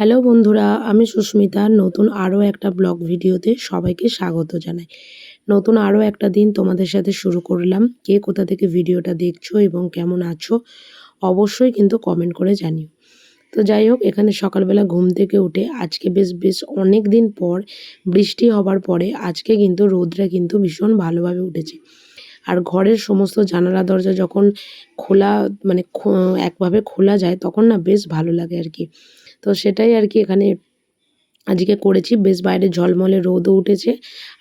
Hello বন্ধুরা, আমি সুস্মিতা। নতুন আরও একটা ব্লগ ভিডিওতে সবাইকে স্বাগত জানাই। নতুন আরও একটা দিন তোমাদের সাথে শুরু করলাম। কে কোথা থেকে ভিডিওটা দেখছো এবং কেমন আছো অবশ্যই কিন্তু কমেন্ট করে জানিও। তো যাই হোক, এখানে সকালবেলা ঘুম থেকে উঠে আজকে বেশ অনেক দিন পর বৃষ্টি হবার পরে আজকে কিন্তু রোদটা কিন্তু ভীষণ ভালোভাবে উঠেছে। আর ঘরের সমস্ত জানালা দরজা যখন খোলা মানে একভাবে খোলা যায় তখন না বেশ ভালো লাগে আর কি। তো সেটাই আর কি এখানে আজকে করেছি। বেশ বাইরে ঝলমলে রোদও উঠেছে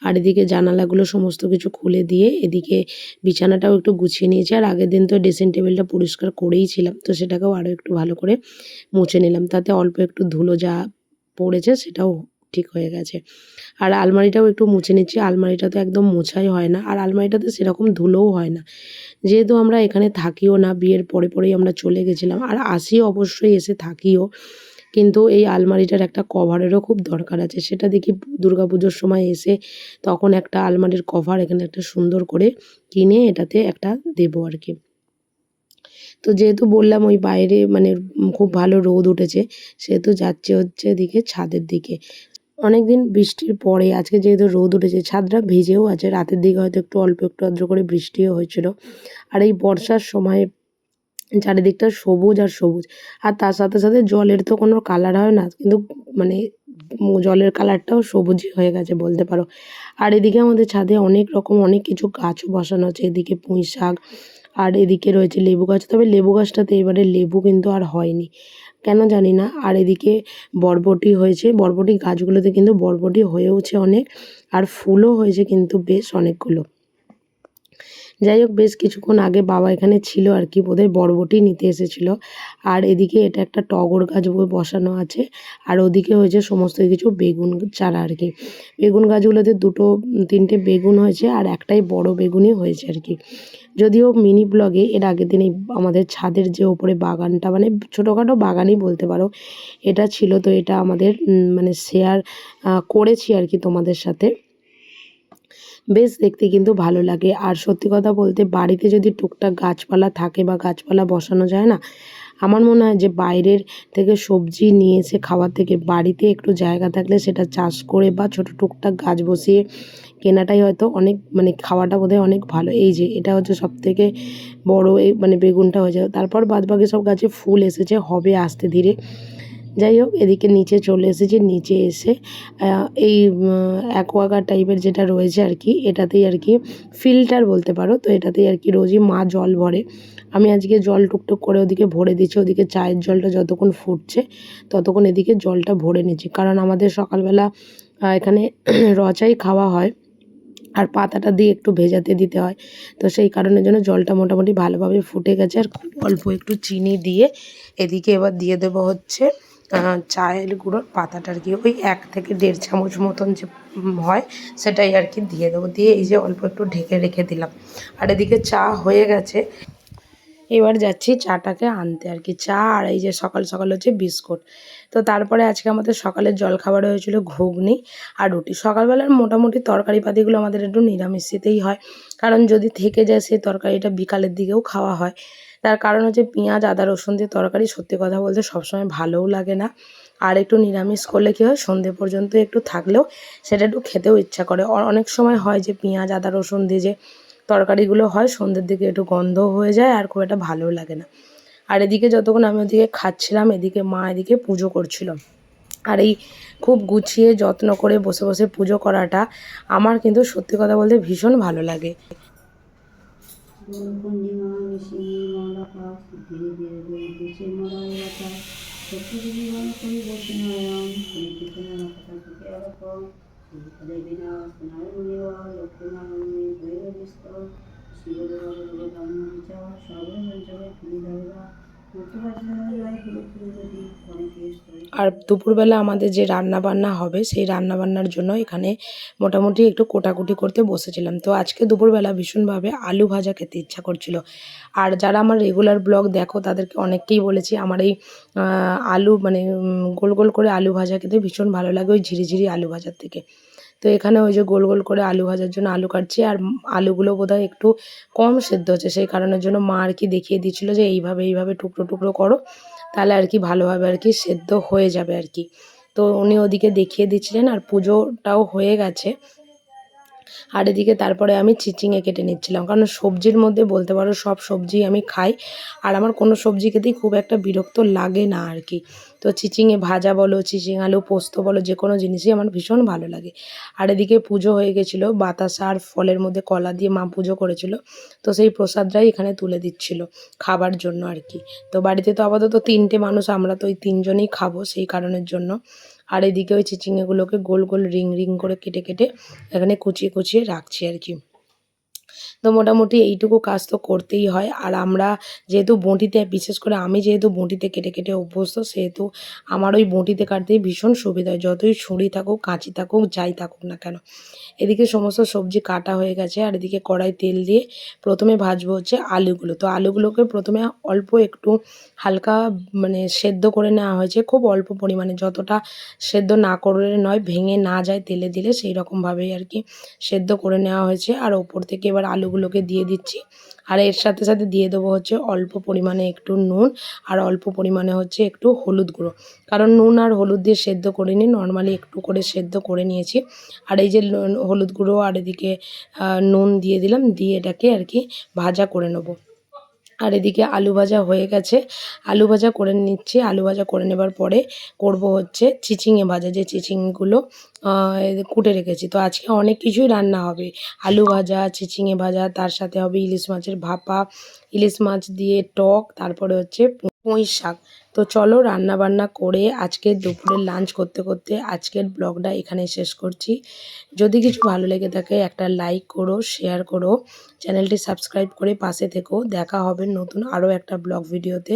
আর এদিকে জানালাগুলো সমস্ত কিছু খুলে দিয়ে এদিকে বিছানাটাও একটু গুছিয়ে নিয়েছি। আর আগের দিন তো ড্রেসিং টেবিলটা পরিষ্কার করেই ছিলাম, তো সেটাকেও আরও একটু ভালো করে মুছে নিলাম, তাতে অল্প একটু ধুলো যা পড়েছে সেটাও ঠিক হয়ে গেছে। আর আলমারিটাও একটু মুছে নিচ্ছি। আলমারিটা তো একদম মোছাই হয় না, আর আলমারিটাতে সেরকম ধুলোও হয় না, যেহেতু আমরা এখানে থাকিও না, বিয়ের পরে পরেই আমরা চলে গেছিলাম। আর আসিও অবশ্যই, এসে থাকিও, কিন্তু এই আলমারিটার একটা কভারেরও খুব দরকার আছে। সেটা দেখি দুর্গাপুজোর সময় এসে তখন একটা আলমারির কভার এখানে একটা সুন্দর করে কিনে এটাতে একটা দেবো আর কি। তো যেহেতু বললাম ওই বাইরে মানে খুব ভালো রোদ উঠেছে, সেহেতু যাচ্ছে হচ্ছে এদিকে ছাদের দিকে। অনেক দিন বৃষ্টির পরে আজকে যেহেতু রোদ উঠেছে, ছাদটা ভিজেও আছে। রাতের দিকে হয়তো একটু অল্প একটু আদ্র করে বৃষ্টিও হয়েছিল। আর এই বর্ষার সময় চারিদিকটা সবুজ আর সবুজ। আর তার সাথে সাথে জলের তো কোনো কালার হয় না, কিন্তু মানে জলের কালারটাও সবুজই হয়ে গেছে বলতে পারো। আর এদিকে আমাদের ছাদে অনেক রকম অনেক কিছু গাছও বসানো আছে। এদিকে পুঁই শাক, আর এদিকে রয়েছে লেবু গাছ। তবে লেবু গাছটাতে এবারে লেবু কিন্তু আর হয়নি, কেন জানি না। আর এদিকে বরবটি হয়েছে, বরবটি গাছগুলোতে কিন্তু বরবটি হয়েওছে অনেক, আর ফুলও হয়েছে কিন্তু বেশ অনেকগুলো। যাই হোক, বেশ কিছুক্ষণ আগে বাবা এখানে ছিল আর কি, বোধহয় বরবটি নিতে এসেছিল। আর এদিকে এটা একটা টগর গাছ বসানো আছে, আর ওদিকে হয়েছে সমস্ত কিছু বেগুন চারা আর কি। বেগুন গাছগুলোতে দুটো তিনটে বেগুন হয়েছে, আর একটাই বড় বেগুনই হয়েছে আর কি। যদিও মিনি ব্লগে এর আগের দিন আমাদের ছাদের যে ওপরে বাগানটা, মানে ছোটোখাটো বাগানই বলতে পারো, এটা ছিল। তো এটা আমাদের মানে শেয়ার করেছি আর কি তোমাদের সাথে। বেশ দেখতে কিন্তু ভালো লাগে। আর সত্যি কথা বলতে, বাড়িতে যদি টুকটাক গাছপালা থাকে বা গাছপালা বসানো যায় না, আমার মনে হয় যে বাইরের থেকে সবজি নিয়ে এসে খাওয়ার থেকে বাড়িতে একটু জায়গা থাকলে সেটা চাষ করে বা ছোটো টুকটাক গাছ বসিয়ে কেনাটাই হয়তো অনেক, মানে খাওয়াটা বোধহয় অনেক ভালো। এই যে এটা হচ্ছে সবথেকে বড়, এই মানে বেগুনটা হয়ে যাবে, তারপর বাদবাকি সব গাছে ফুল এসেছে, হবে আস্তে ধীরে। যাই হোক, এদিকে নিচে চলে এসেছি। নিচে এসে এই অ্যাকোয়াগার্ড টাইপের যেটা রয়েছে আর কি, এটাতেই আর কি ফিল্টার বলতে পারো, তো এটাতেই আর কি রোজই মা জল ভরে। আমি আজকে জল টুকটুক করে ওদিকে ভরে দিচ্ছি। ওদিকে চায়ের জলটা যতক্ষণ ফুটছে ততক্ষণ এদিকে জলটা ভরে নিচ্ছি, কারণ আমাদের সকালবেলা এখানে র চাই খাওয়া হয়, আর পাতাটা দিয়ে একটু ভেজাতে দিতে হয়। তো সেই কারণের জন্য জলটা মোটামুটি ভালোভাবে ফুটে গেছে। আর খুব অল্প একটু চিনি দিয়ে এদিকে এবার দিয়ে দেবো হচ্ছে চায়ের গুঁড়োর পাতাটা আর কি, ওই 1 থেকে 1.5 চামচ মতন যে হয় সেটাই আর কি দিয়ে দেবো। দিয়ে এই যে অল্প একটু ঢেকে রেখে দিলাম। আর এদিকে চা হয়ে গেছে, এবার যাচ্ছি চাটাকে আনতে আর কি। চা আর এই যে সকাল সকাল হচ্ছে বিস্কুট। তো তারপরে আজকে আমাদের সকালের জলখাবারে হয়েছিল ঘুগনি আর রুটি। সকালবেলার মোটামুটি তরকারিপাতিগুলো আমাদের একটু নিরামিষেতেই হয়, কারণ যদি থেকে যায় সেই তরকারিটা বিকালের দিকেও খাওয়া হয়। তার কারণ হচ্ছে পেঁয়াজ আদা রসুন দিয়ে তরকারি সত্যি কথা বলতে সবসময় ভালোও লাগে না। আর একটু নিরামিষ করলে কী হয়, সন্ধে পর্যন্ত একটু থাকলেও সেটা একটু খেতেও ইচ্ছা করে। অনেক সময় হয় যে পেঁয়াজ আদা রসুন দিয়ে যে তরকারিগুলো হয় সন্ধ্যের দিকে একটু গন্ধ হয়ে যায়, আর খুব একটা ভালোও লাগে না। আর এদিকে যতক্ষণ আমি ওদিকে খাচ্ছিলাম, এদিকে মা এদিকে পুজো করছিল। আর এই খুব গুছিয়ে যত্ন করে বসে বসে পুজো করাটা আমার কিন্তু সত্যি কথা বলতে ভীষণ ভালো লাগে। আর দুপুরবেলা আমাদের যে রান্না বান্না হবে সেই রান্না বান্নার জন্য এখানে মোটামুটি একটু কোটাকুটি করতে বসেছিলাম। তো আজকে দুপুরবেলা ভীষণভাবে আলু ভাজা খেতে ইচ্ছা করছিল। আর যারা আমার রেগুলার ব্লগ দেখো তাদেরকে অনেককেই বলেছি আমার এই আলু মানে গোল গোল করে আলু ভাজা খেতে ভীষণ ভালো লাগে, ওই ঝিরিঝিরি আলু ভাজার থেকে। তো এখানে ওই যে গোল গোল করে আলু ভাজার জন্য আলু কাটছি। আর আলুগুলো বোধহয় একটু কম সেদ্ধ হচ্ছে, সেই কারণের জন্য মা আর কি দেখিয়ে দিচ্ছিলো যে এইভাবে এইভাবে টুকরো টুকরো করো, তাহলে আর কি ভালোভাবে আর কি সেদ্ধ হয়ে যাবে আর কি। তো উনি ওদিকে দেখিয়ে দিচ্ছিলেন আর পুজোটাও হয়ে গেছে। আর এদিকে তারপরে আমি চিচিঙে কেটে নিচ্ছিলাম, কারণ সবজির মধ্যে বলতে পারো সব সবজি আমি খাই, আর আমার কোনো সবজি খেতেই খুব একটা বিরক্ত লাগে না আর কি। তো চিচিঙে ভাজা বলো, চিচিং আলু পোস্ত বলো, যে কোনো জিনিসই আমার ভীষণ ভালো লাগে। আর এদিকে পুজো হয়ে গেছিলো, বাতাসা আর ফলের মধ্যে কলা দিয়ে মা পুজো করেছিল, তো সেই প্রসাদটাই এখানে তুলে দিচ্ছিল খাবার জন্য আর কি। তো বাড়িতে তো আপাতত 3টে মানুষ, আমরা তো ওই 3জনই খাবো, সেই কারণের জন্য। আর এদিকে ওই চিচিঙেগুলোকে গোল গোল রিং রিং করে কেটে কেটে এখানে কুচিয়ে কুচিয়ে রাখছি আর কি। তো মোটামুটি এইটুকু কাজ তো করতেই হয়। আর আমরা যেহেতু বঁটিতে, বিশেষ করে আমি যেহেতু বঁটিতে কেটে কেটে অভ্যস্ত, সেহেতু আমার ওই বঁটিতে কাটতেই ভীষণ সুবিধা হয়, যতই ছুরি থাকুক, কাঁচি থাকুক, যাই থাকুক না কেন। এদিকে সমস্ত সবজি কাটা হয়ে গেছে, আর এদিকে কড়াই তেল দিয়ে প্রথমে ভাজবো হচ্ছে আলুগুলো। তো আলুগুলোকে প্রথমে অল্প একটু হালকা সেদ্ধ করে নেওয়া হয়েছে, খুব অল্প পরিমাণে, যতটা সেদ্ধ না করলে নয়, ভেঙে না যায় তেলে দিলে, সেই রকমভাবেই আর কি সেদ্ধ করে নেওয়া হয়েছে। আর ওপর থেকে এবার আলুগুলোকে দিয়ে দিচ্ছি, আর এর সাথে সাথে দিয়ে দেবো হচ্ছে অল্প পরিমাণে একটু নুন, আর অল্প পরিমাণে হচ্ছে একটু হলুদ গুঁড়ো, কারণ নুন আর হলুদ দিয়ে সেদ্ধ করিনি, নর্মালি একটু করে সেদ্ধ করে নিয়েছি। আর এই যে হলুদ গুঁড়ো আর এদিকে নুন দিয়ে দিলাম, দিয়ে এটাকে আর কি ভাজা করে নেবো। আর এদিকে আলু ভাজা হয়ে গেছে, আলু ভাজা করে নিচ্ছি। আলু ভাজা করে নেবার পরে করব হচ্ছে চিচিঙে ভাজা, যে চিচিংগুলো কুটে রেখেছি। তো আজকে অনেক কিছুই রান্না হবে, আলু ভাজা, চিচিঙে ভাজা, তার সাথে হবে ইলিশ মাছের ভাপা, ইলিশ মাছ দিয়ে টক, তারপরে হচ্ছে পুঁই শাক। তো চলো রান্না বান্না করে আজকে দুপুরের লাঞ্চ করতে করতে আজকের ব্লগটা এখানে শেষ করছি। যদি কিছু ভালো লেগে থাকে একটা লাইক করো, শেয়ার করো, চ্যানেলটি সাবস্ক্রাইব করে পাশে থেকো। দেখা হবে নতুন আরও একটা ব্লগ ভিডিওতে,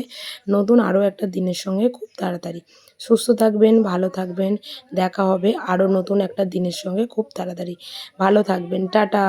নতুন আরও একটা দিনের সঙ্গে খুব তাড়াতাড়ি। সুস্থ থাকবেন, ভালো থাকবেন, দেখা হবে আরও নতুন একটা দিনের সঙ্গে খুব তাড়াতাড়ি। ভালো থাকবেন, টাটা।